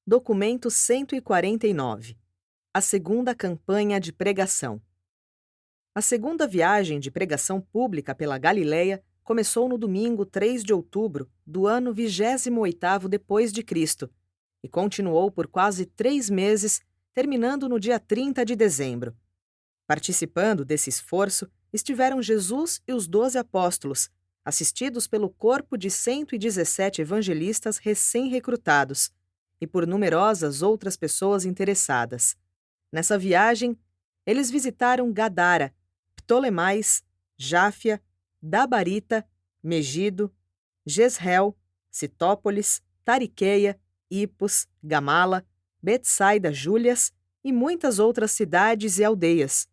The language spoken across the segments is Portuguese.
Documento 149. A segunda campanha de pregação. A segunda viagem de pregação pública pela Galileia começou no domingo 3 de outubro do ano 28º depois de Cristo e continuou por quase 3 meses, terminando no dia 30 de dezembro. Participando desse esforço estiveram Jesus e os 12 apóstolos, assistidos pelo corpo de 117 evangelistas recém-recrutados, e por numerosas outras pessoas interessadas. Nessa viagem, eles visitaram Gadara, Ptolemais, Jáfia, Dabarita, Megido, Jezreel, Citópolis, Tariqueia, Hipos, Gamala, Betsaida Júlias e muitas outras cidades e aldeias.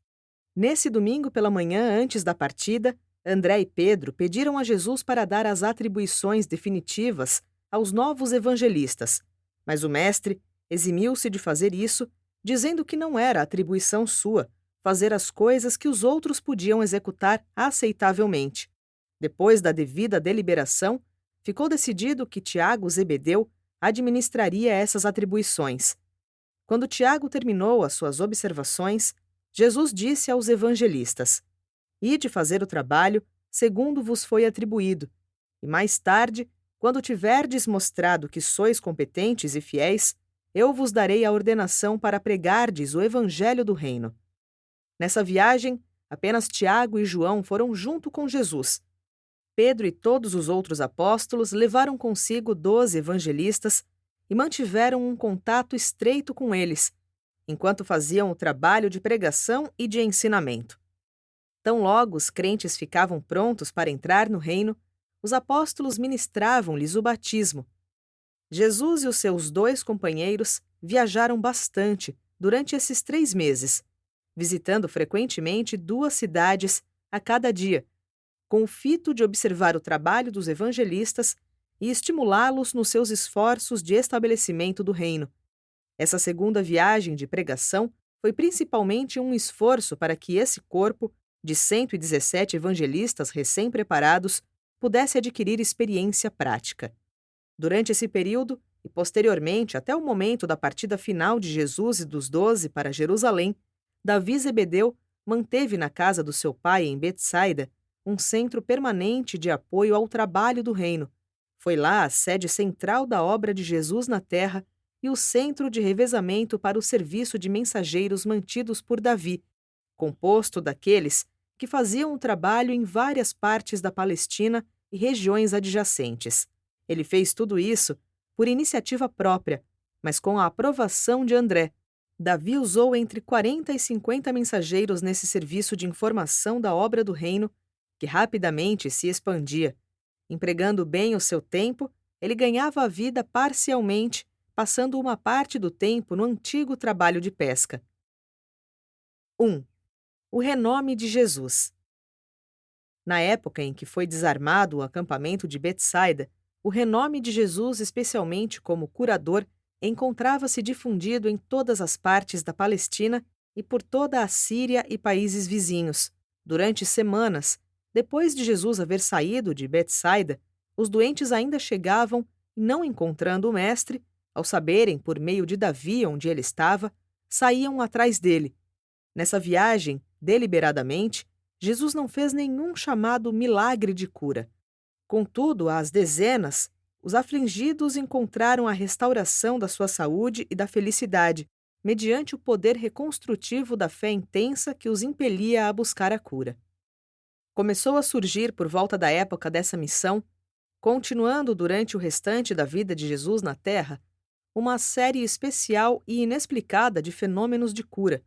Nesse domingo pela manhã, antes da partida, André e Pedro pediram a Jesus para dar as atribuições definitivas aos novos evangelistas, mas o mestre eximiu-se de fazer isso, dizendo que não era atribuição sua fazer as coisas que os outros podiam executar aceitavelmente. Depois da devida deliberação, ficou decidido que Tiago Zebedeu administraria essas atribuições. Quando Tiago terminou as suas observações, Jesus disse aos evangelistas: "Ide fazer o trabalho segundo vos foi atribuído, e mais tarde, quando tiverdes mostrado que sois competentes e fiéis, eu vos darei a ordenação para pregardes o evangelho do reino." Nessa viagem, apenas Tiago e João foram junto com Jesus. Pedro e todos os outros apóstolos levaram consigo 12 evangelistas e mantiveram um contato estreito com eles, enquanto faziam o trabalho de pregação e de ensinamento. Tão logo os crentes ficavam prontos para entrar no reino, os apóstolos ministravam-lhes o batismo. Jesus e os seus 2 companheiros viajaram bastante durante esses 3 meses, visitando frequentemente 2 cidades a cada dia, com o fito de observar o trabalho dos evangelistas e estimulá-los nos seus esforços de estabelecimento do reino. Essa segunda viagem de pregação foi principalmente um esforço para que esse corpo, de 117 evangelistas recém-preparados, pudesse adquirir experiência prática. Durante esse período, e posteriormente até o momento da partida final de Jesus e dos 12 para Jerusalém, Davi Zebedeu manteve na casa do seu pai em Betsaida um centro permanente de apoio ao trabalho do reino. Foi lá a sede central da obra de Jesus na terra e o centro de revezamento para o serviço de mensageiros mantidos por Davi, composto daqueles que faziam o trabalho em várias partes da Palestina e regiões adjacentes. Ele fez tudo isso por iniciativa própria, mas com a aprovação de André. Davi usou entre 40 e 50 mensageiros nesse serviço de informação da obra do reino, que rapidamente se expandia. Empregando bem o seu tempo, ele ganhava a vida parcialmente, passando uma parte do tempo no antigo trabalho de pesca. 1. O renome de Jesus. Na época em que foi desarmado o acampamento de Betsaida, o renome de Jesus, especialmente como curador, encontrava-se difundido em todas as partes da Palestina e por toda a Síria e países vizinhos. Durante semanas, depois de Jesus haver saído de Betsaida, os doentes ainda chegavam e, não encontrando o mestre, ao saberem por meio de Davi onde ele estava, saíam atrás dele. Nessa viagem, deliberadamente, Jesus não fez nenhum chamado milagre de cura. Contudo, às dezenas, os afligidos encontraram a restauração da sua saúde e da felicidade, mediante o poder reconstrutivo da fé intensa que os impelia a buscar a cura. Começou a surgir por volta da época dessa missão, continuando durante o restante da vida de Jesus na Terra, uma série especial e inexplicada de fenômenos de cura.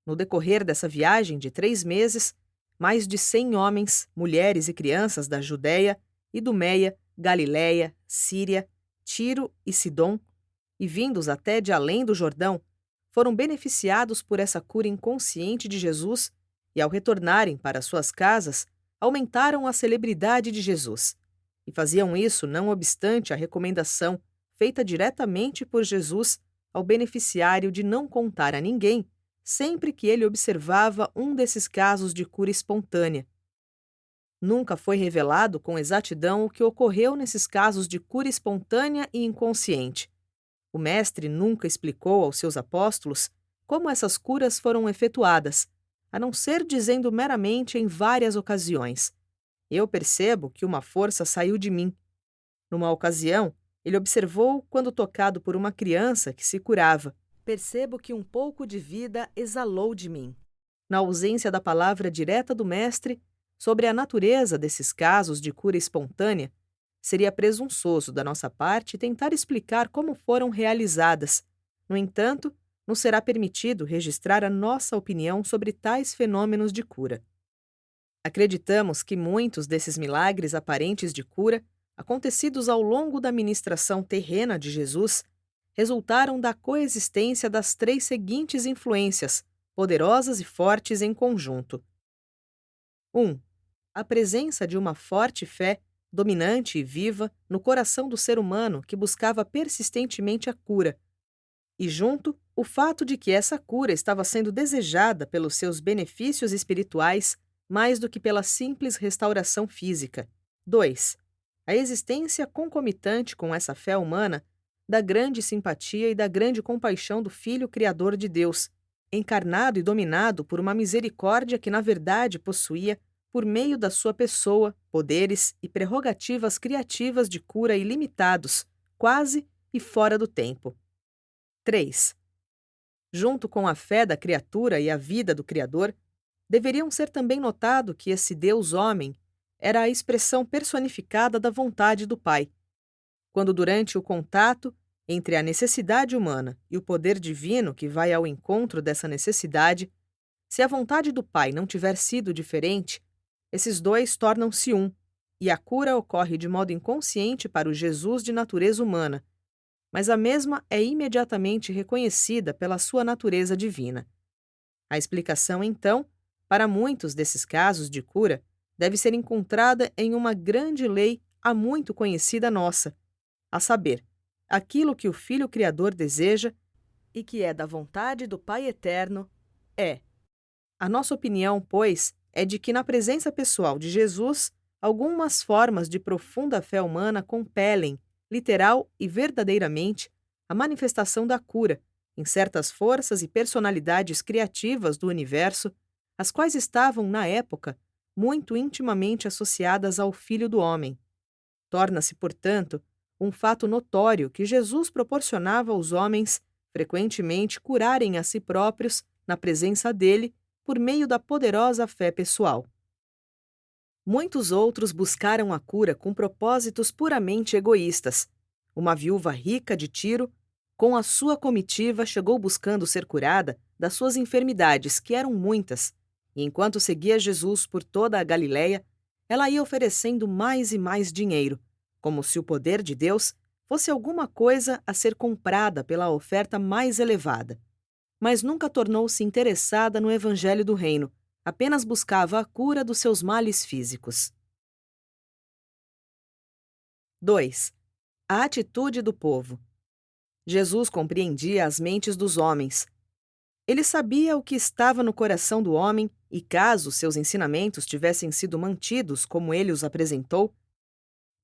No decorrer dessa viagem de 3 meses, mais de 100 homens, mulheres e crianças da Judéia, Idumeia, Galiléia, Síria, Tiro e Sidom, e vindos até de além do Jordão, foram beneficiados por essa cura inconsciente de Jesus e, ao retornarem para suas casas, aumentaram a celebridade de Jesus. E faziam isso não obstante a recomendação feita diretamente por Jesus ao beneficiário de não contar a ninguém sempre que ele observava um desses casos de cura espontânea. Nunca foi revelado com exatidão o que ocorreu nesses casos de cura espontânea e inconsciente. O Mestre nunca explicou aos seus apóstolos como essas curas foram efetuadas, a não ser dizendo meramente em várias ocasiões: Eu percebo que uma força saiu de mim. Numa ocasião, ele observou quando tocado por uma criança que se curava: Percebo que um pouco de vida exalou de mim. Na ausência da palavra direta do Mestre sobre a natureza desses casos de cura espontânea, seria presunçoso da nossa parte tentar explicar como foram realizadas. No entanto, nos será permitido registrar a nossa opinião sobre tais fenômenos de cura. Acreditamos que muitos desses milagres aparentes de cura, acontecidos ao longo da ministração terrena de Jesus, resultaram da coexistência das três seguintes influências, poderosas e fortes em conjunto. 1. A presença de uma forte fé, dominante e viva, no coração do ser humano que buscava persistentemente a cura, e junto, o fato de que essa cura estava sendo desejada pelos seus benefícios espirituais mais do que pela simples restauração física. 2. A existência concomitante com essa fé humana da grande simpatia e da grande compaixão do Filho Criador de Deus, encarnado e dominado por uma misericórdia que na verdade possuía, por meio da sua pessoa, poderes e prerrogativas criativas de cura ilimitados, quase e fora do tempo. 3. Junto com a fé da criatura e a vida do Criador, deveriam ser também notado que esse Deus-homem era a expressão personificada da vontade do Pai. Quando durante o contato entre a necessidade humana e o poder divino que vai ao encontro dessa necessidade, se a vontade do Pai não tiver sido diferente, esses dois tornam-se um, e a cura ocorre de modo inconsciente para o Jesus de natureza humana, mas a mesma é imediatamente reconhecida pela sua natureza divina. A explicação, então, para muitos desses casos de cura, deve ser encontrada em uma grande lei há muito conhecida nossa, a saber, aquilo que o Filho Criador deseja e que é da vontade do Pai Eterno, é. A nossa opinião, pois, é de que na presença pessoal de Jesus, algumas formas de profunda fé humana compelem, literal e verdadeiramente, a manifestação da cura em certas forças e personalidades criativas do universo, as quais estavam, na época, muito intimamente associadas ao Filho do Homem. Torna-se, portanto, um fato notório que Jesus proporcionava aos homens frequentemente curarem a si próprios, na presença dele, por meio da poderosa fé pessoal. Muitos outros buscaram a cura com propósitos puramente egoístas. Uma viúva rica de Tiro, com a sua comitiva, chegou buscando ser curada das suas enfermidades, que eram muitas, e enquanto seguia Jesus por toda a Galiléia, ela ia oferecendo mais e mais dinheiro, como se o poder de Deus fosse alguma coisa a ser comprada pela oferta mais elevada. Mas nunca tornou-se interessada no Evangelho do Reino, apenas buscava a cura dos seus males físicos. 2. A atitude do povo. Jesus compreendia as mentes dos homens. Ele sabia o que estava no coração do homem e, caso seus ensinamentos tivessem sido mantidos como ele os apresentou,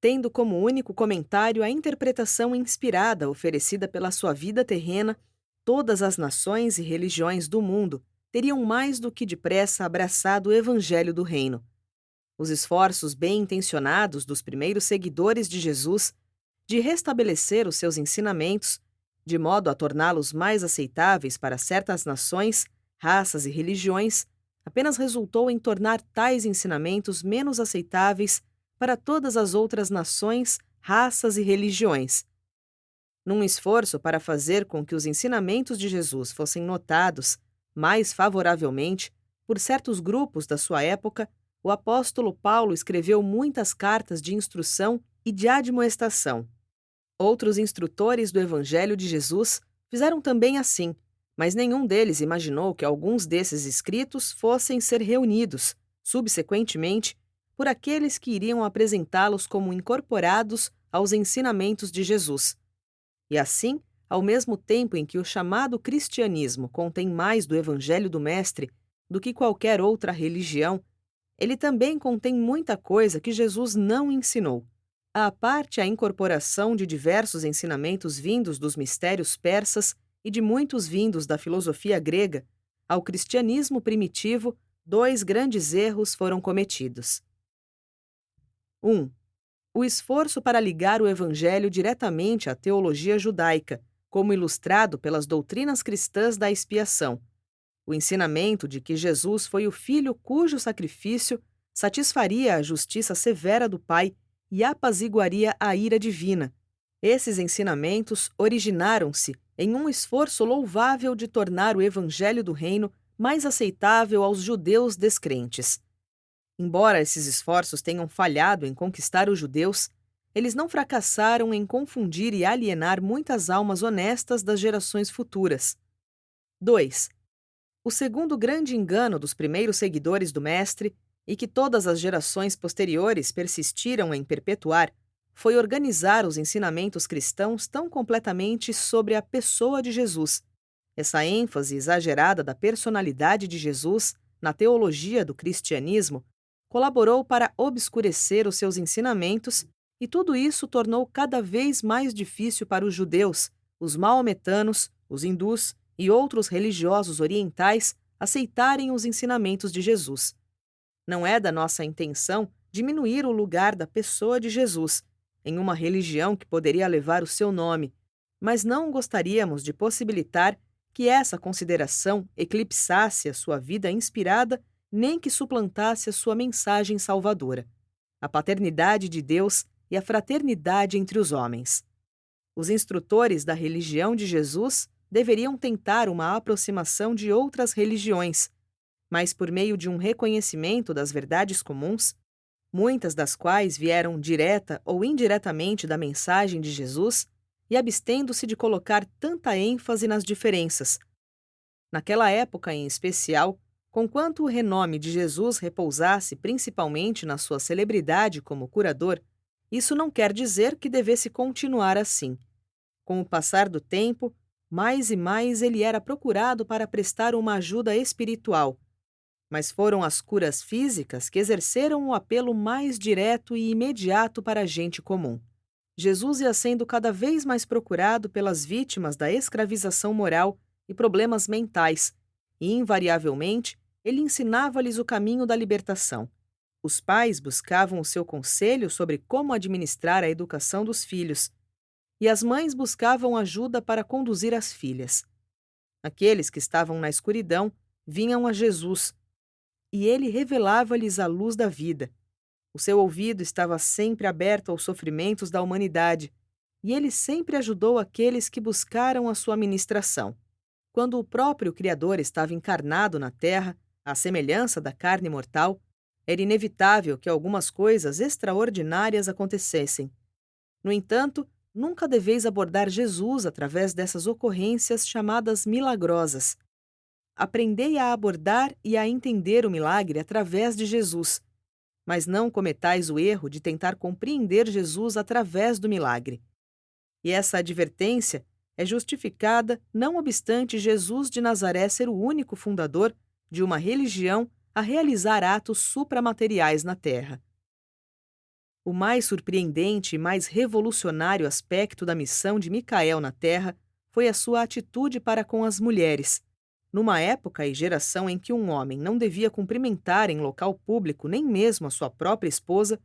tendo como único comentário a interpretação inspirada oferecida pela sua vida terrena, todas as nações e religiões do mundo teriam mais do que depressa abraçado o Evangelho do Reino. Os esforços bem-intencionados dos primeiros seguidores de Jesus de restabelecer os seus ensinamentos, de modo a torná-los mais aceitáveis para certas nações, raças e religiões, apenas resultou em tornar tais ensinamentos menos aceitáveis para todas as outras nações, raças e religiões. Num esforço para fazer com que os ensinamentos de Jesus fossem notados mais favoravelmente por certos grupos da sua época, o apóstolo Paulo escreveu muitas cartas de instrução e de admoestação. Outros instrutores do Evangelho de Jesus fizeram também assim, mas nenhum deles imaginou que alguns desses escritos fossem ser reunidos, subsequentemente, por aqueles que iriam apresentá-los como incorporados aos ensinamentos de Jesus. E assim, ao mesmo tempo em que o chamado cristianismo contém mais do Evangelho do Mestre do que qualquer outra religião, ele também contém muita coisa que Jesus não ensinou. À parte a incorporação de diversos ensinamentos vindos dos mistérios persas e de muitos vindos da filosofia grega, ao cristianismo primitivo, dois grandes erros foram cometidos. 1. O esforço para ligar o evangelho diretamente à teologia judaica, como ilustrado pelas doutrinas cristãs da expiação. O ensinamento de que Jesus foi o Filho cujo sacrifício satisfaria a justiça severa do Pai e apaziguaria a ira divina. Esses ensinamentos originaram-se em um esforço louvável de tornar o evangelho do reino mais aceitável aos judeus descrentes. Embora esses esforços tenham falhado em conquistar os judeus, eles não fracassaram em confundir e alienar muitas almas honestas das gerações futuras. 2. O segundo grande engano dos primeiros seguidores do Mestre, e que todas as gerações posteriores persistiram em perpetuar, foi organizar os ensinamentos cristãos tão completamente sobre a pessoa de Jesus. Essa ênfase exagerada da personalidade de Jesus na teologia do cristianismo colaborou para obscurecer os seus ensinamentos, e tudo isso tornou cada vez mais difícil para os judeus, os maometanos, os hindus e outros religiosos orientais aceitarem os ensinamentos de Jesus. Não é da nossa intenção diminuir o lugar da pessoa de Jesus em uma religião que poderia levar o seu nome, mas não gostaríamos de possibilitar que essa consideração eclipsasse a sua vida inspirada nem que suplantasse a sua mensagem salvadora, a paternidade de Deus e a fraternidade entre os homens. Os instrutores da religião de Jesus deveriam tentar uma aproximação de outras religiões, mas por meio de um reconhecimento das verdades comuns, muitas das quais vieram direta ou indiretamente da mensagem de Jesus, e abstendo-se de colocar tanta ênfase nas diferenças. Naquela época em especial, conquanto o renome de Jesus repousasse principalmente na sua celebridade como curador, isso não quer dizer que devesse continuar assim. Com o passar do tempo, mais e mais ele era procurado para prestar uma ajuda espiritual, mas foram as curas físicas que exerceram o apelo mais direto e imediato para a gente comum. Jesus ia sendo cada vez mais procurado pelas vítimas da escravização moral e problemas mentais, e, invariavelmente, ele ensinava-lhes o caminho da libertação. Os pais buscavam o seu conselho sobre como administrar a educação dos filhos, e as mães buscavam ajuda para conduzir as filhas. Aqueles que estavam na escuridão vinham a Jesus, e ele revelava-lhes a luz da vida. O seu ouvido estava sempre aberto aos sofrimentos da humanidade, e ele sempre ajudou aqueles que buscaram a sua ministração. Quando o próprio Criador estava encarnado na terra, à semelhança da carne mortal, era inevitável que algumas coisas extraordinárias acontecessem. No entanto, nunca deveis abordar Jesus através dessas ocorrências chamadas milagrosas. Aprendei a abordar e a entender o milagre através de Jesus, mas não cometais o erro de tentar compreender Jesus através do milagre. E essa advertência é justificada não obstante Jesus de Nazaré ser o único fundador de uma religião a realizar atos supramateriais na terra. O mais surpreendente e mais revolucionário aspecto da missão de Micael na terra foi a sua atitude para com as mulheres. Numa época e geração em que um homem não devia cumprimentar em local público nem mesmo a sua própria esposa,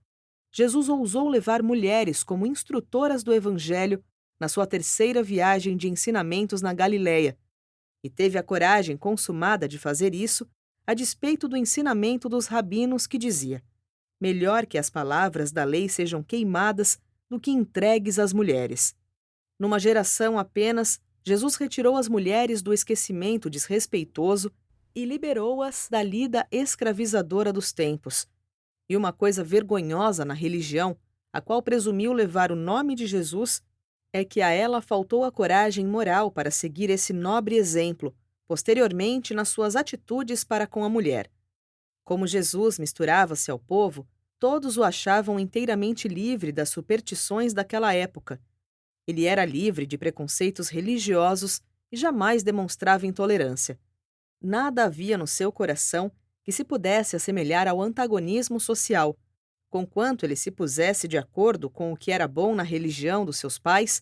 Jesus ousou levar mulheres como instrutoras do Evangelho na sua terceira viagem de ensinamentos na Galileia, e teve a coragem consumada de fazer isso a despeito do ensinamento dos rabinos que dizia: melhor que as palavras da lei sejam queimadas do que entregues às mulheres. Numa geração apenas, Jesus retirou as mulheres do esquecimento desrespeitoso e liberou-as da lida escravizadora dos tempos. E uma coisa vergonhosa na religião, a qual presumiu levar o nome de Jesus, é que a ela faltou a coragem moral para seguir esse nobre exemplo, posteriormente nas suas atitudes para com a mulher. Como Jesus misturava-se ao povo, todos o achavam inteiramente livre das superstições daquela época. Ele era livre de preconceitos religiosos e jamais demonstrava intolerância. Nada havia no seu coração que se pudesse assemelhar ao antagonismo social, Conquanto ele se pusesse de acordo com o que era bom na religião dos seus pais,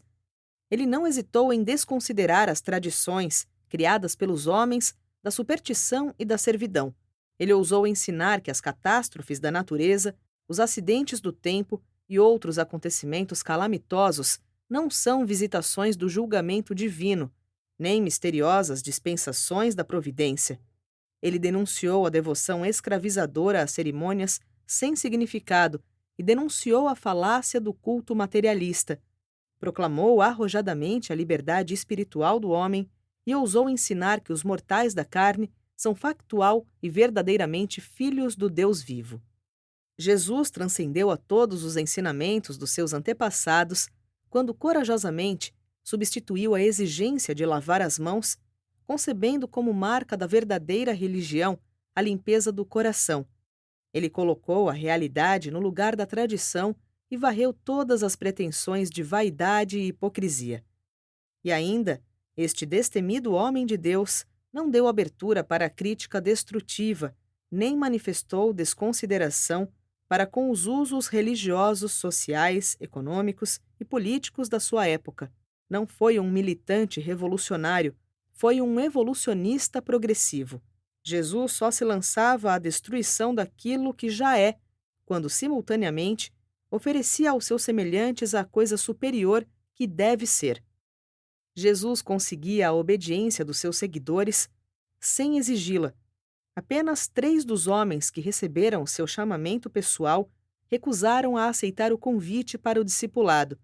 ele não hesitou em desconsiderar as tradições criadas pelos homens da superstição e da servidão. Ele ousou ensinar que as catástrofes da natureza, os acidentes do tempo e outros acontecimentos calamitosos não são visitações do julgamento divino, nem misteriosas dispensações da providência. Ele denunciou a devoção escravizadora às cerimônias sem significado e denunciou a falácia do culto materialista. Proclamou arrojadamente a liberdade espiritual do homem e ousou ensinar que os mortais da carne são factual e verdadeiramente filhos do Deus vivo. Jesus transcendeu a todos os ensinamentos dos seus antepassados quando corajosamente substituiu a exigência de lavar as mãos, concebendo como marca da verdadeira religião a limpeza do coração. Ele colocou a realidade no lugar da tradição e varreu todas as pretensões de vaidade e hipocrisia. E ainda, este destemido homem de Deus não deu abertura para a crítica destrutiva, nem manifestou desconsideração para com os usos religiosos, sociais, econômicos e políticos da sua época. Não foi um militante revolucionário, foi um evolucionista progressivo. Jesus só se lançava à destruição daquilo que já é, quando, simultaneamente, oferecia aos seus semelhantes a coisa superior que deve ser. Jesus conseguia a obediência dos seus seguidores sem exigi-la. Apenas 3 dos homens que receberam seu chamamento pessoal recusaram a aceitar o convite para o discipulado.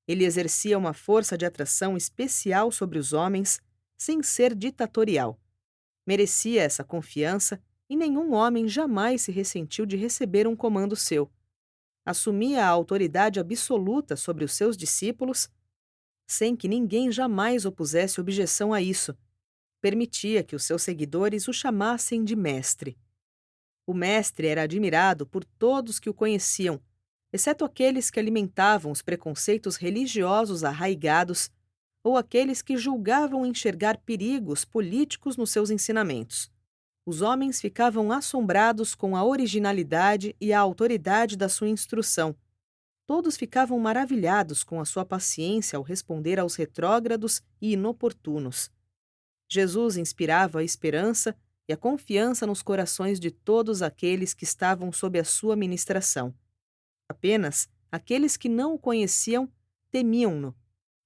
Ele exercia uma força de atração especial sobre os homens, sem ser ditatorial. Merecia essa confiança e nenhum homem jamais se ressentiu de receber um comando seu. Assumia a autoridade absoluta sobre os seus discípulos, sem que ninguém jamais opusesse objeção a isso. Permitia que os seus seguidores o chamassem de mestre. O mestre era admirado por todos que o conheciam, exceto aqueles que alimentavam os preconceitos religiosos arraigados ou aqueles que julgavam enxergar perigos políticos nos seus ensinamentos. Os homens ficavam assombrados com a originalidade e a autoridade da sua instrução. Todos ficavam maravilhados com a sua paciência ao responder aos retrógrados e inoportunos. Jesus inspirava a esperança e a confiança nos corações de todos aqueles que estavam sob a sua ministração. Apenas aqueles que não o conheciam temiam-no,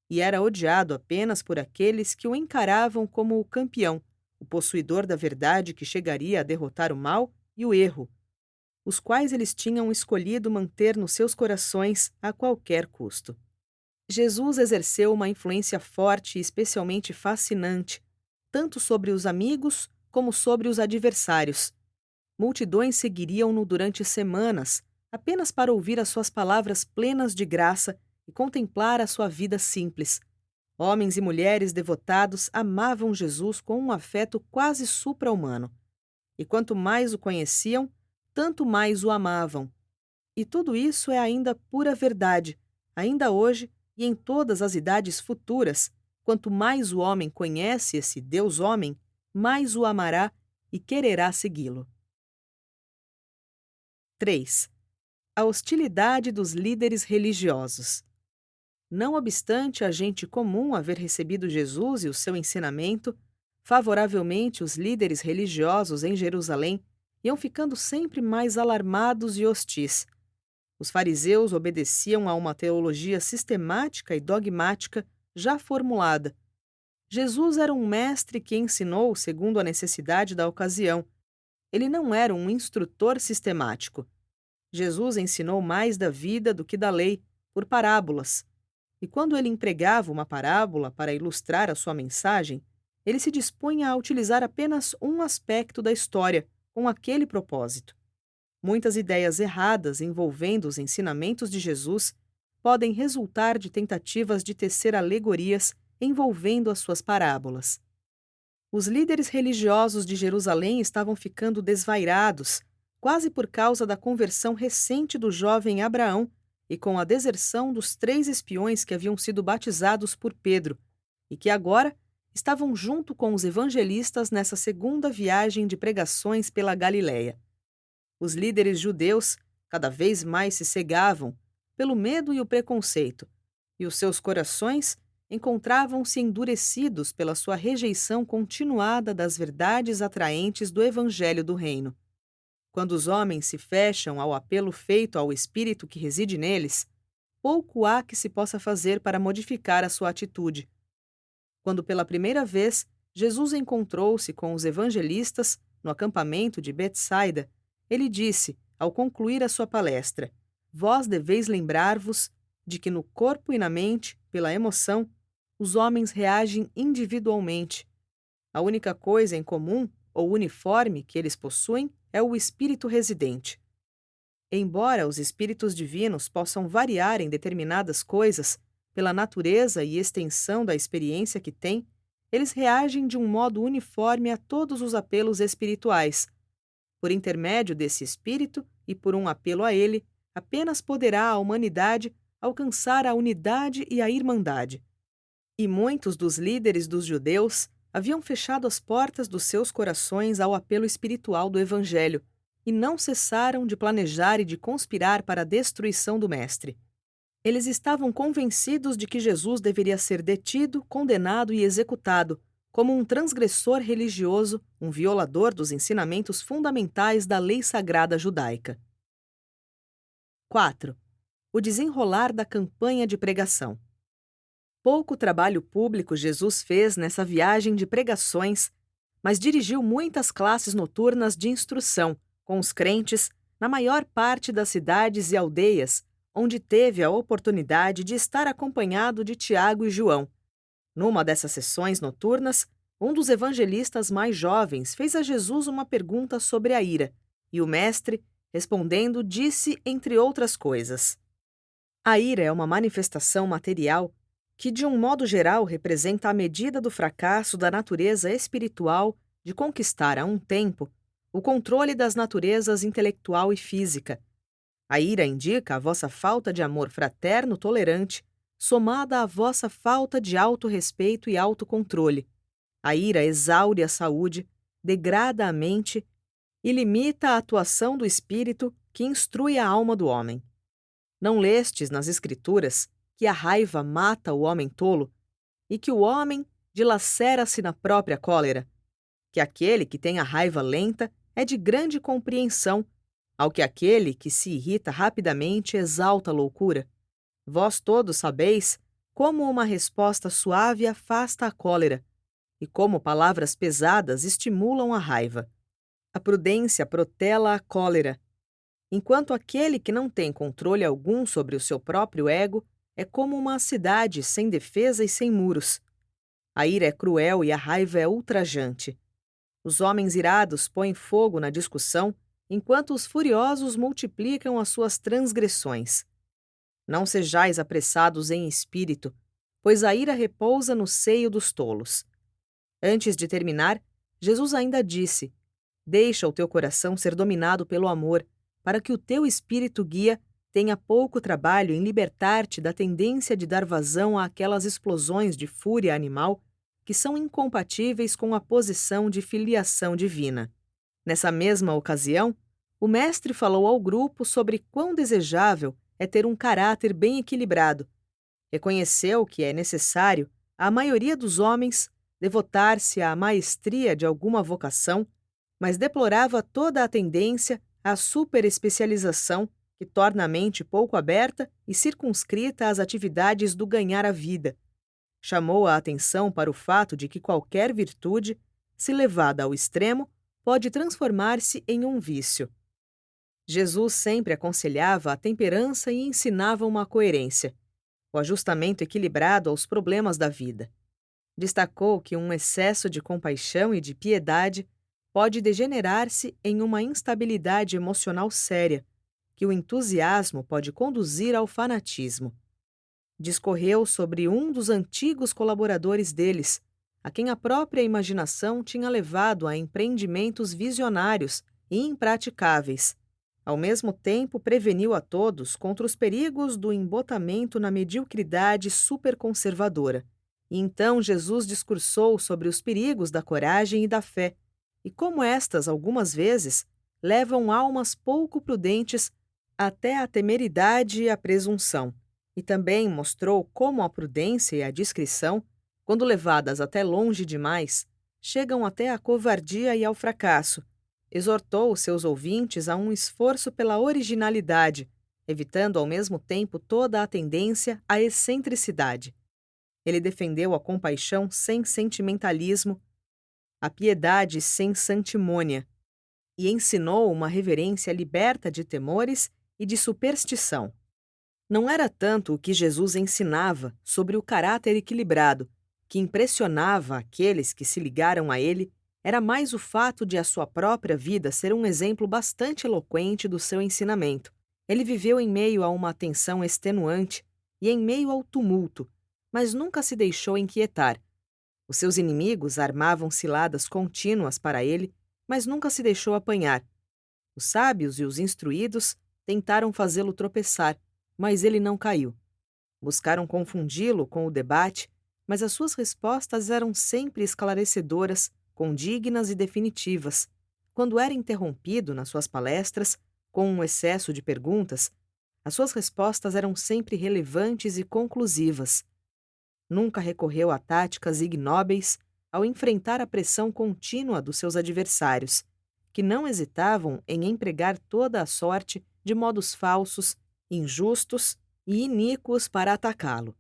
e era odiado apenas por aqueles que o encaravam como o campeão, o possuidor da verdade que chegaria a derrotar o mal e o erro, os quais eles tinham escolhido manter nos seus corações a qualquer custo. Jesus exerceu uma influência forte e especialmente fascinante, tanto sobre os amigos como sobre os adversários. Multidões seguiriam-no durante semanas, apenas para ouvir as suas palavras plenas de graça e contemplar a sua vida simples. Homens e mulheres devotados amavam Jesus com um afeto quase supra-humano. E quanto mais o conheciam, tanto mais o amavam. E tudo isso é ainda pura verdade, ainda hoje e em todas as idades futuras. Quanto mais o homem conhece esse Deus-homem, mais o amará e quererá segui-lo. 3. A hostilidade dos líderes religiosos. Não obstante a gente comum haver recebido Jesus e o seu ensinamento, favoravelmente os líderes religiosos em Jerusalém iam ficando sempre mais alarmados e hostis. Os fariseus obedeciam a uma teologia sistemática e dogmática já formulada. Jesus era um mestre que ensinou segundo a necessidade da ocasião. Ele não era um instrutor sistemático. Jesus ensinou mais da vida do que da lei, por parábolas. E quando ele empregava uma parábola para ilustrar a sua mensagem, ele se dispunha a utilizar apenas um aspecto da história, com aquele propósito. Muitas ideias erradas envolvendo os ensinamentos de Jesus podem resultar de tentativas de tecer alegorias envolvendo as suas parábolas. Os líderes religiosos de Jerusalém estavam ficando desvairados, quase por causa da conversão recente do jovem Abraão e com a deserção dos 3 espiões que haviam sido batizados por Pedro e que agora estavam junto com os evangelistas nessa segunda viagem de pregações pela Galileia. Os líderes judeus, cada vez mais se cegavam pelo medo e o preconceito, e os seus corações encontravam-se endurecidos pela sua rejeição continuada das verdades atraentes do Evangelho do Reino. Quando os homens se fecham ao apelo feito ao Espírito que reside neles, pouco há que se possa fazer para modificar a sua atitude. Quando pela primeira vez Jesus encontrou-se com os evangelistas no acampamento de Betsaida, ele disse, ao concluir a sua palestra: Vós deveis lembrar-vos de que no corpo e na mente, pela emoção, os homens reagem individualmente. A única coisa em comum ou uniforme que eles possuem é o espírito residente. Embora os espíritos divinos possam variar em determinadas coisas, pela natureza e extensão da experiência que têm, eles reagem de um modo uniforme a todos os apelos espirituais. Por intermédio desse espírito e por um apelo a ele, apenas poderá a humanidade alcançar a unidade e a irmandade. E muitos dos líderes dos judeus haviam fechado as portas dos seus corações ao apelo espiritual do Evangelho e não cessaram de planejar e de conspirar para a destruição do Mestre. Eles estavam convencidos de que Jesus deveria ser detido, condenado e executado, como um transgressor religioso, um violador dos ensinamentos fundamentais da lei sagrada judaica. 4. O desenrolar da campanha de pregação. Pouco trabalho público Jesus fez nessa viagem de pregações, mas dirigiu muitas classes noturnas de instrução com os crentes na maior parte das cidades e aldeias, onde teve a oportunidade de estar acompanhado de Tiago e João. Numa dessas sessões noturnas, um dos evangelistas mais jovens fez a Jesus uma pergunta sobre a ira, e o mestre, respondendo, disse, entre outras coisas: A ira é uma manifestação material que, de um modo geral, representa a medida do fracasso da natureza espiritual de conquistar a um tempo o controle das naturezas intelectual e física. A ira indica a vossa falta de amor fraterno tolerante, somada à vossa falta de autorrespeito e autocontrole. A ira exaure a saúde, degrada a mente e limita a atuação do espírito que instrui a alma do homem. Não lestes nas Escrituras que a raiva mata o homem tolo e que o homem dilacera-se na própria cólera? Que aquele que tem a raiva lenta é de grande compreensão, ao que aquele que se irrita rapidamente exalta a loucura? Vós todos sabeis como uma resposta suave afasta a cólera, e como palavras pesadas estimulam a raiva. A prudência protela a cólera, enquanto aquele que não tem controle algum sobre o seu próprio ego é como uma cidade sem defesa e sem muros. A ira é cruel e a raiva é ultrajante. Os homens irados põem fogo na discussão, enquanto os furiosos multiplicam as suas transgressões. Não sejais apressados em espírito, pois a ira repousa no seio dos tolos. Antes de terminar, Jesus ainda disse: Deixa o teu coração ser dominado pelo amor, para que o teu espírito guia tenha pouco trabalho em libertar-te da tendência de dar vazão àquelas explosões de fúria animal que são incompatíveis com a posição de filiação divina. Nessa mesma ocasião, o mestre falou ao grupo sobre quão desejável é ter um caráter bem equilibrado. Reconheceu que é necessário, à maioria dos homens, devotar-se à maestria de alguma vocação, mas deplorava toda a tendência à superespecialização que torna a mente pouco aberta e circunscrita às atividades do ganhar a vida. Chamou a atenção para o fato de que qualquer virtude, se levada ao extremo, pode transformar-se em um vício. Jesus sempre aconselhava a temperança e ensinava uma coerência, o ajustamento equilibrado aos problemas da vida. Destacou que um excesso de compaixão e de piedade pode degenerar-se em uma instabilidade emocional séria, que o entusiasmo pode conduzir ao fanatismo. Discorreu sobre um dos antigos colaboradores deles, a quem a própria imaginação tinha levado a empreendimentos visionários e impraticáveis. Ao mesmo tempo, preveniu a todos contra os perigos do embotamento na mediocridade superconservadora. E então Jesus discursou sobre os perigos da coragem e da fé, e como estas, algumas vezes, levam almas pouco prudentes até a temeridade e a presunção, e também mostrou como a prudência e a discrição, quando levadas até longe demais, chegam até à covardia e ao fracasso. Exortou os seus ouvintes a um esforço pela originalidade, evitando ao mesmo tempo toda a tendência à excentricidade. Ele defendeu a compaixão sem sentimentalismo, a piedade sem santimônia, e ensinou uma reverência liberta de temores e de superstição. Não era tanto o que Jesus ensinava sobre o caráter equilibrado, que impressionava aqueles que se ligaram a ele, era mais o fato de a sua própria vida ser um exemplo bastante eloquente do seu ensinamento. Ele viveu em meio a uma tensão extenuante e em meio ao tumulto, mas nunca se deixou inquietar. Os seus inimigos armavam ciladas contínuas para ele, mas nunca se deixou apanhar. Os sábios e os instruídos tentaram fazê-lo tropeçar, mas ele não caiu. Buscaram confundi-lo com o debate, mas as suas respostas eram sempre esclarecedoras, condignas e definitivas. Quando era interrompido nas suas palestras, com um excesso de perguntas, as suas respostas eram sempre relevantes e conclusivas. Nunca recorreu a táticas ignóbeis ao enfrentar a pressão contínua dos seus adversários, que não hesitavam em empregar toda a sorte de modos falsos, injustos e iníquos para atacá-lo.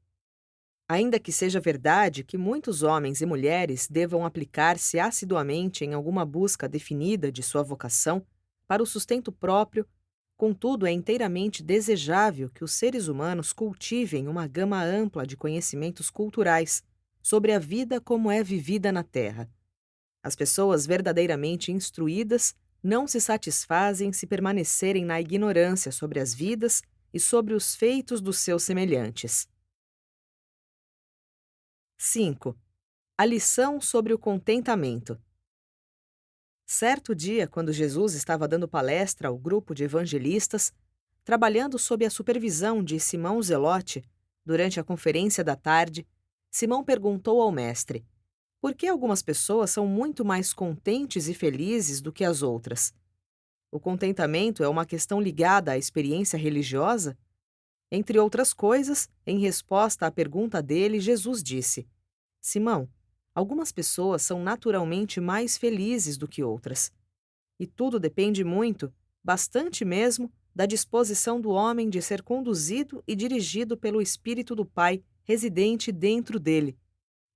Ainda que seja verdade que muitos homens e mulheres devam aplicar-se assiduamente em alguma busca definida de sua vocação para o sustento próprio, contudo é inteiramente desejável que os seres humanos cultivem uma gama ampla de conhecimentos culturais sobre a vida como é vivida na Terra. As pessoas verdadeiramente instruídas não se satisfazem se permanecerem na ignorância sobre as vidas e sobre os feitos dos seus semelhantes. 5. A lição sobre o contentamento. Certo dia, quando Jesus estava dando palestra ao grupo de evangelistas, trabalhando sob a supervisão de Simão Zelote, durante a conferência da tarde, Simão perguntou ao mestre: por que algumas pessoas são muito mais contentes e felizes do que as outras? O contentamento é uma questão ligada à experiência religiosa? Entre outras coisas, em resposta à pergunta dele, Jesus disse: Simão, algumas pessoas são naturalmente mais felizes do que outras. E tudo depende muito, bastante mesmo, da disposição do homem de ser conduzido e dirigido pelo Espírito do Pai residente dentro dele.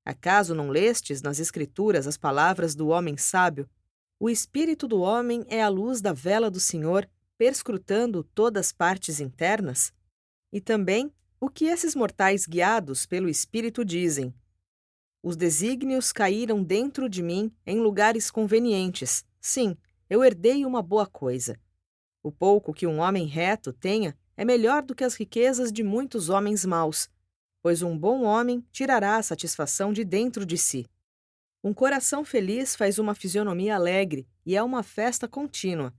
Acaso não lestes nas Escrituras as palavras do homem sábio? O espírito do homem é a luz da vela do Senhor, perscrutando todas as partes internas? E também, o que esses mortais guiados pelo Espírito dizem? Os desígnios caíram dentro de mim em lugares convenientes. Sim, eu herdei uma boa coisa. O pouco que um homem reto tenha é melhor do que as riquezas de muitos homens maus, pois um bom homem tirará a satisfação de dentro de si. Um coração feliz faz uma fisionomia alegre e é uma festa contínua.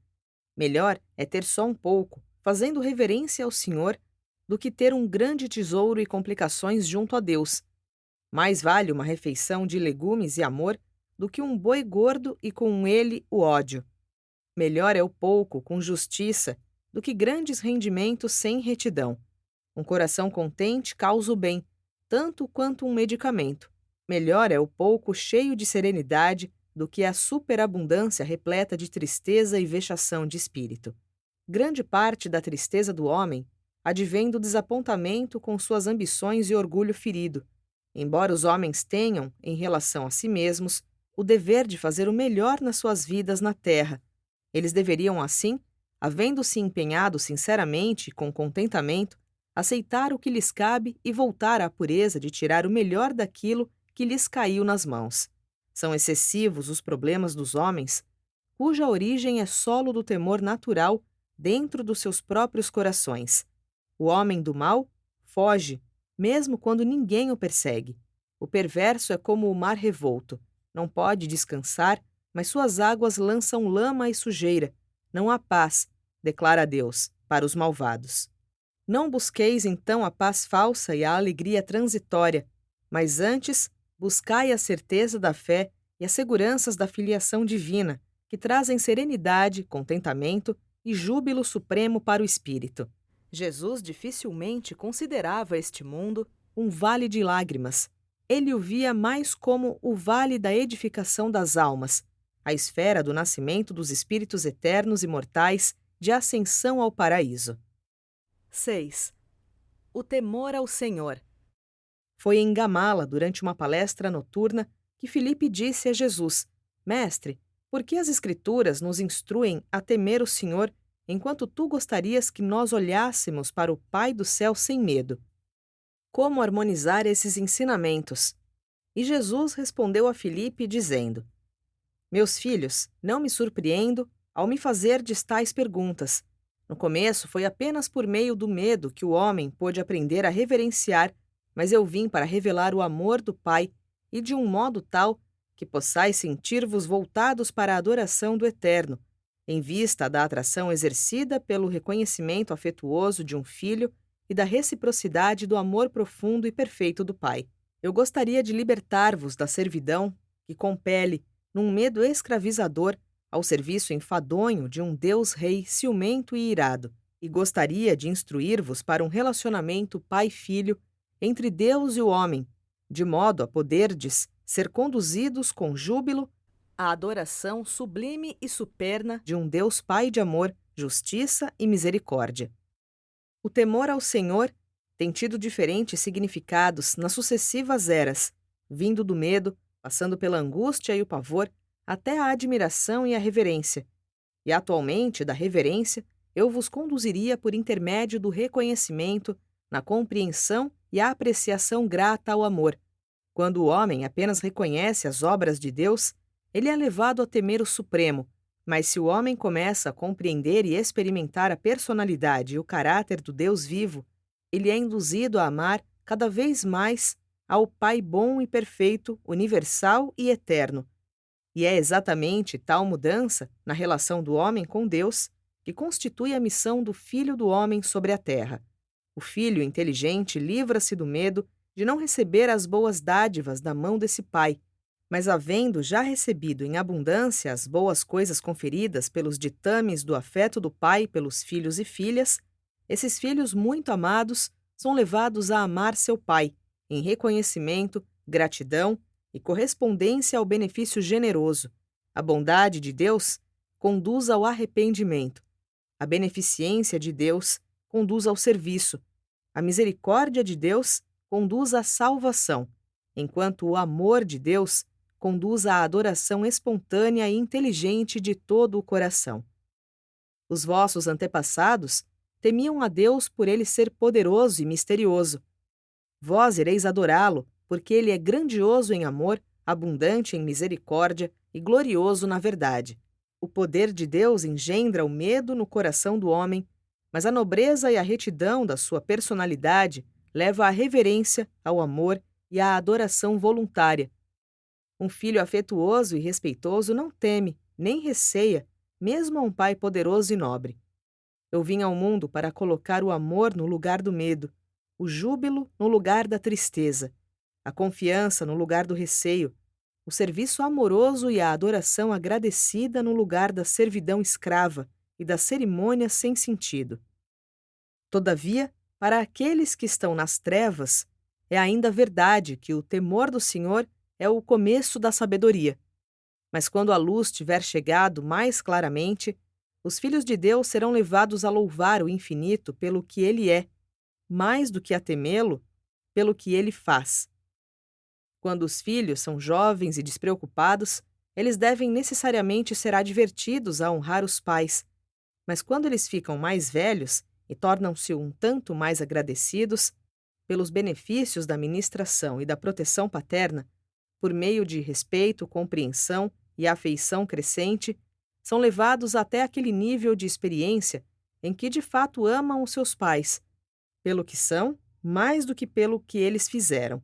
Melhor é ter só um pouco, fazendo reverência ao Senhor, do que ter um grande tesouro e complicações junto a Deus. Mais vale uma refeição de legumes e amor do que um boi gordo e com ele o ódio. Melhor é o pouco com justiça do que grandes rendimentos sem retidão. Um coração contente causa o bem, tanto quanto um medicamento. Melhor é o pouco cheio de serenidade do que a superabundância repleta de tristeza e vexação de espírito. Grande parte da tristeza do homem advém do desapontamento com suas ambições e orgulho ferido. Embora os homens tenham, em relação a si mesmos, o dever de fazer o melhor nas suas vidas na terra, eles deveriam, assim, havendo-se empenhado sinceramente e com contentamento, aceitar o que lhes cabe e voltar à pureza de tirar o melhor daquilo que lhes caiu nas mãos. São excessivos os problemas dos homens, cuja origem é solo do temor natural dentro dos seus próprios corações. O homem do mal foge, mesmo quando ninguém o persegue. O perverso é como o mar revolto. Não pode descansar, mas suas águas lançam lama e sujeira. Não há paz, declara Deus, para os malvados. Não busqueis então a paz falsa e a alegria transitória, mas antes buscai a certeza da fé e as seguranças da filiação divina, que trazem serenidade, contentamento e júbilo supremo para o espírito. Jesus dificilmente considerava este mundo um vale de lágrimas. Ele o via mais como o vale da edificação das almas, a esfera do nascimento dos espíritos eternos e mortais, de ascensão ao paraíso. 6. O temor ao Senhor. Foi em Gamala, durante uma palestra noturna, que Filipe disse a Jesus: Mestre, por que as Escrituras nos instruem a temer o Senhor, enquanto tu gostarias que nós olhássemos para o Pai do céu sem medo? Como harmonizar esses ensinamentos? E Jesus respondeu a Filipe, dizendo: Meus filhos, não me surpreendo ao me fazerdes tais perguntas. No começo foi apenas por meio do medo que o homem pôde aprender a reverenciar, mas eu vim para revelar o amor do Pai, e de um modo tal que possais sentir-vos voltados para a adoração do Eterno, em vista da atração exercida pelo reconhecimento afetuoso de um filho e da reciprocidade do amor profundo e perfeito do Pai. Eu gostaria de libertar-vos da servidão que compele, num medo escravizador, ao serviço enfadonho de um Deus-Rei ciumento e irado, e gostaria de instruir-vos para um relacionamento pai-filho entre Deus e o homem, de modo a poderdes ser conduzidos com júbilo à adoração sublime e superna de um Deus Pai de amor, justiça e misericórdia. O temor ao Senhor tem tido diferentes significados nas sucessivas eras, vindo do medo, passando pela angústia e o pavor, até a admiração e a reverência. E atualmente, da reverência, eu vos conduziria por intermédio do reconhecimento, na compreensão e a apreciação grata ao amor. Quando o homem apenas reconhece as obras de Deus, ele é levado a temer o Supremo, mas se o homem começa a compreender e experimentar a personalidade e o caráter do Deus vivo, ele é induzido a amar cada vez mais ao Pai bom e perfeito, universal e eterno. E é exatamente tal mudança na relação do homem com Deus que constitui a missão do Filho do Homem sobre a terra. O filho inteligente livra-se do medo de não receber as boas dádivas da mão desse Pai, mas havendo já recebido em abundância as boas coisas conferidas pelos ditames do afeto do Pai pelos filhos e filhas, esses filhos muito amados são levados a amar seu Pai, em reconhecimento, gratidão e correspondência ao benefício generoso. A bondade de Deus conduz ao arrependimento. A beneficência de Deus conduz ao serviço. A misericórdia de Deus conduz à salvação, enquanto o amor de Deus conduz à adoração espontânea e inteligente de todo o coração. Os vossos antepassados temiam a Deus por ele ser poderoso e misterioso. Vós ireis adorá-lo, porque ele é grandioso em amor, abundante em misericórdia e glorioso na verdade. O poder de Deus engendra o medo no coração do homem, mas a nobreza e a retidão da sua personalidade leva à reverência, ao amor e à adoração voluntária. Um filho afetuoso e respeitoso não teme, nem receia, mesmo a um pai poderoso e nobre. Eu vim ao mundo para colocar o amor no lugar do medo, o júbilo no lugar da tristeza, a confiança no lugar do receio, o serviço amoroso e a adoração agradecida no lugar da servidão escrava e da cerimônia sem sentido. Todavia, para aqueles que estão nas trevas, é ainda verdade que o temor do Senhor é o começo da sabedoria. Mas quando a luz tiver chegado mais claramente, os filhos de Deus serão levados a louvar o infinito pelo que ele é, mais do que a temê-lo, pelo que ele faz. Quando os filhos são jovens e despreocupados, eles devem necessariamente ser advertidos a honrar os pais. Mas quando eles ficam mais velhos e tornam-se um tanto mais agradecidos, pelos benefícios da ministração e da proteção paterna, por meio de respeito, compreensão e afeição crescente, são levados até aquele nível de experiência em que de fato amam os seus pais, pelo que são, mais do que pelo que eles fizeram.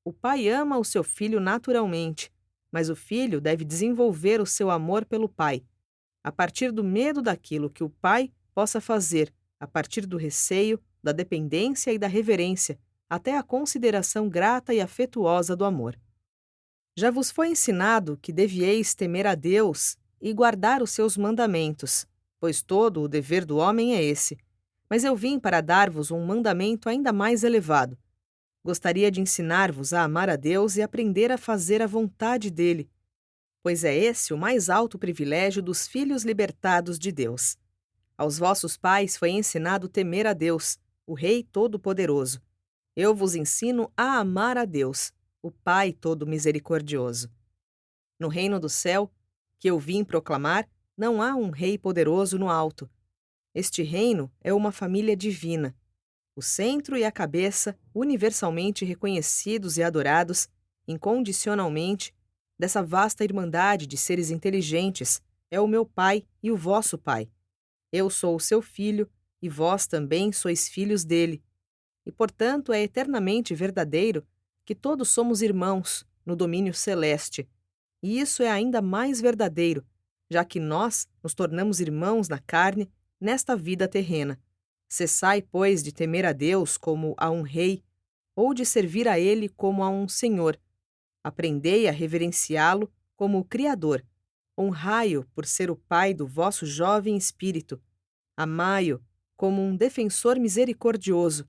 O pai ama o seu filho naturalmente, mas o filho deve desenvolver o seu amor pelo pai, a partir do medo daquilo que o pai possa fazer, a partir do receio, da dependência e da reverência, até a consideração grata e afetuosa do amor. Já vos foi ensinado que devieis temer a Deus e guardar os seus mandamentos. pois todo o dever do homem é esse. Mas eu vim para dar-vos um mandamento ainda mais elevado. Gostaria de ensinar-vos a amar a Deus e aprender a fazer a vontade dele, pois é esse o mais alto privilégio dos filhos libertados de Deus. Aos vossos pais foi ensinado temer a Deus, o Rei Todo-Poderoso. Eu vos ensino a amar a Deus, o Pai Todo-Misericordioso. No reino do céu, que eu vim proclamar, não há um rei poderoso no alto. Este reino é uma família divina. O centro e a cabeça, universalmente reconhecidos e adorados, incondicionalmente, dessa vasta irmandade de seres inteligentes, é o meu Pai e o vosso Pai. Eu sou o seu filho, e vós também sois filhos dele. E, portanto, é eternamente verdadeiro que todos somos irmãos no domínio celeste. E isso é ainda mais verdadeiro, já que nós nos tornamos irmãos na carne nesta vida terrena. Cessai, pois, de temer a Deus como a um rei, ou de servir a ele como a um senhor. Aprendei a reverenciá-lo como o Criador. Honrai-o por ser o Pai do vosso jovem espírito. Amai-o como um defensor misericordioso.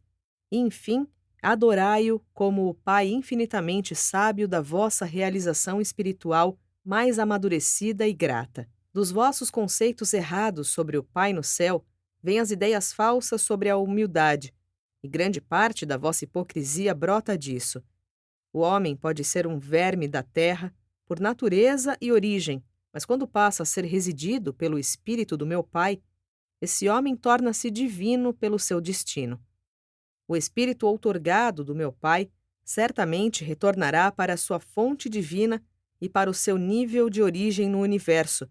E, enfim, adorai-o como o Pai infinitamente sábio da vossa realização espiritual mais amadurecida e grata. Dos vossos conceitos errados sobre o Pai no céu, vêm as ideias falsas sobre a humildade, e grande parte da vossa hipocrisia brota disso. O homem pode ser um verme da terra, por natureza e origem, mas quando passa a ser residido pelo Espírito do meu Pai, esse homem torna-se divino pelo seu destino. O Espírito outorgado do meu Pai certamente retornará para a sua fonte divina e para o seu nível de origem no universo,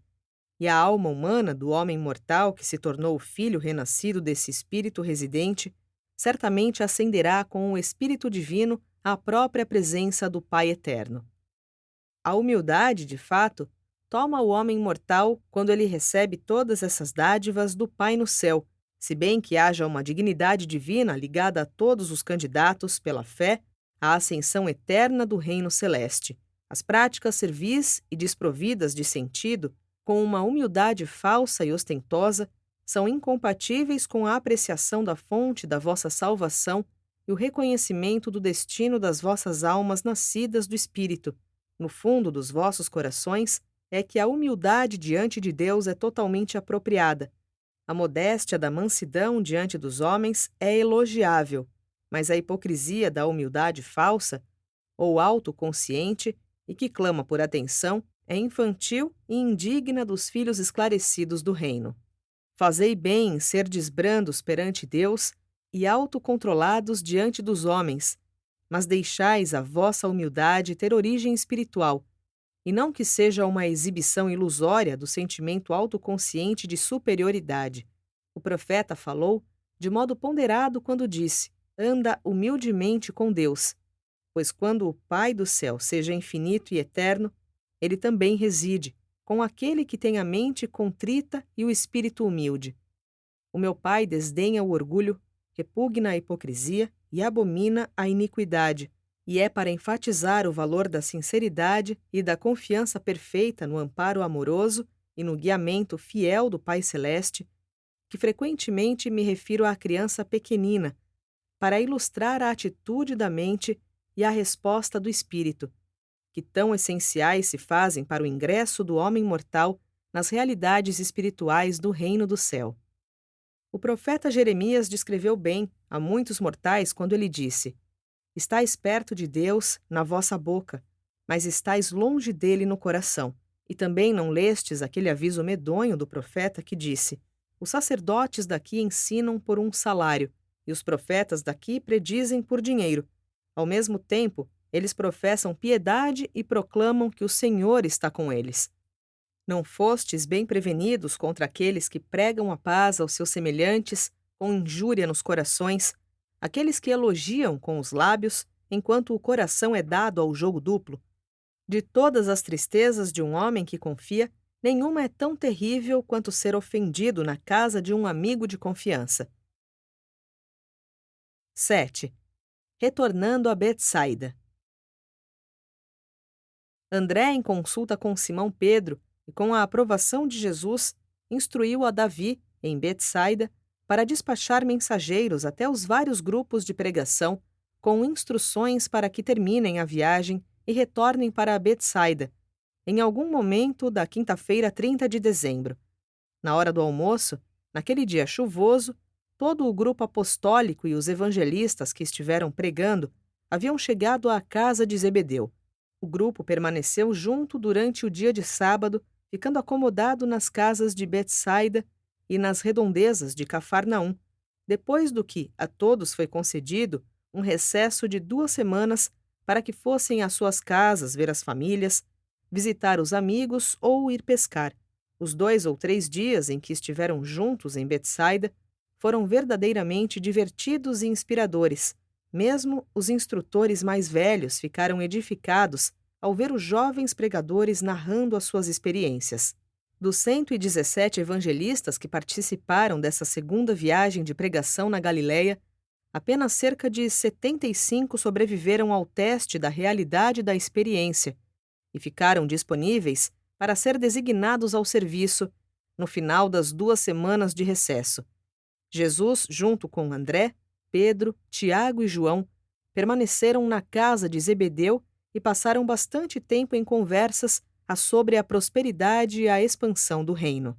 e a alma humana do homem mortal que se tornou o filho renascido desse Espírito residente certamente ascenderá com o Espírito divino à própria presença do Pai eterno. A humildade, de fato, toma o homem mortal quando ele recebe todas essas dádivas do Pai no céu, se bem que haja uma dignidade divina ligada a todos os candidatos pela fé à ascensão eterna do reino celeste. As práticas servis e desprovidas de sentido, com uma humildade falsa e ostentosa, são incompatíveis com a apreciação da fonte da vossa salvação e o reconhecimento do destino das vossas almas nascidas do Espírito. No fundo dos vossos corações é que a humildade diante de Deus é totalmente apropriada. A modéstia da mansidão diante dos homens é elogiável, mas a hipocrisia da humildade falsa, ou autoconsciente, e que clama por atenção, é infantil e indigna dos filhos esclarecidos do reino. Fazei bem em serdes brandos perante Deus e autocontrolados diante dos homens, mas deixais a vossa humildade ter origem espiritual, e não que seja uma exibição ilusória do sentimento autoconsciente de superioridade. O profeta falou de modo ponderado quando disse: anda humildemente com Deus, pois quando o Pai do céu seja infinito e eterno, ele também reside com aquele que tem a mente contrita e o espírito humilde. O meu Pai desdenha o orgulho, repugna a hipocrisia e abomina a iniquidade, e é para enfatizar o valor da sinceridade e da confiança perfeita no amparo amoroso e no guiamento fiel do Pai Celeste que frequentemente me refiro à criança pequenina, para ilustrar a atitude da mente e a resposta do espírito, que tão essenciais se fazem para o ingresso do homem mortal nas realidades espirituais do reino do céu. O profeta Jeremias descreveu bem a muitos mortais quando ele disse: estais perto de Deus na vossa boca, mas estais longe dele no coração. E também não lestes aquele aviso medonho do profeta que disse: os sacerdotes daqui ensinam por um salário, e os profetas daqui predizem por dinheiro. Ao mesmo tempo, eles professam piedade e proclamam que o Senhor está com eles. Não fostes bem prevenidos contra aqueles que pregam a paz aos seus semelhantes, com injúria nos corações, aqueles que elogiam com os lábios, enquanto o coração é dado ao jogo duplo? De todas as tristezas de um homem que confia, nenhuma é tão terrível quanto ser ofendido na casa de um amigo de confiança. 7. Retornando a Betsaida. André, em consulta com Simão Pedro e com a aprovação de Jesus, instruiu a Davi, em Betsaida, para despachar mensageiros até os vários grupos de pregação, com instruções para que terminem a viagem e retornem para Betsaida, em algum momento da quinta-feira 30 de dezembro. Na hora do almoço, naquele dia chuvoso, todo o grupo apostólico e os evangelistas que estiveram pregando haviam chegado à casa de Zebedeu. O grupo permaneceu junto durante o dia de sábado, ficando acomodado nas casas de Betsaida e nas redondezas de Cafarnaum, depois do que a todos foi concedido um recesso de 2 semanas para que fossem às suas casas ver as famílias, visitar os amigos ou ir pescar. Os 2 ou 3 dias em que estiveram juntos em Betsaida foram verdadeiramente divertidos e inspiradores. Mesmo os instrutores mais velhos ficaram edificados ao ver os jovens pregadores narrando as suas experiências. Dos 117 evangelistas que participaram dessa segunda viagem de pregação na Galileia, apenas cerca de 75 sobreviveram ao teste da realidade da experiência e ficaram disponíveis para ser designados ao serviço no final das 2 semanas de recesso. Jesus, junto com André, Pedro, Tiago e João, permaneceram na casa de Zebedeu e passaram bastante tempo em conversas sobre a prosperidade e a expansão do reino.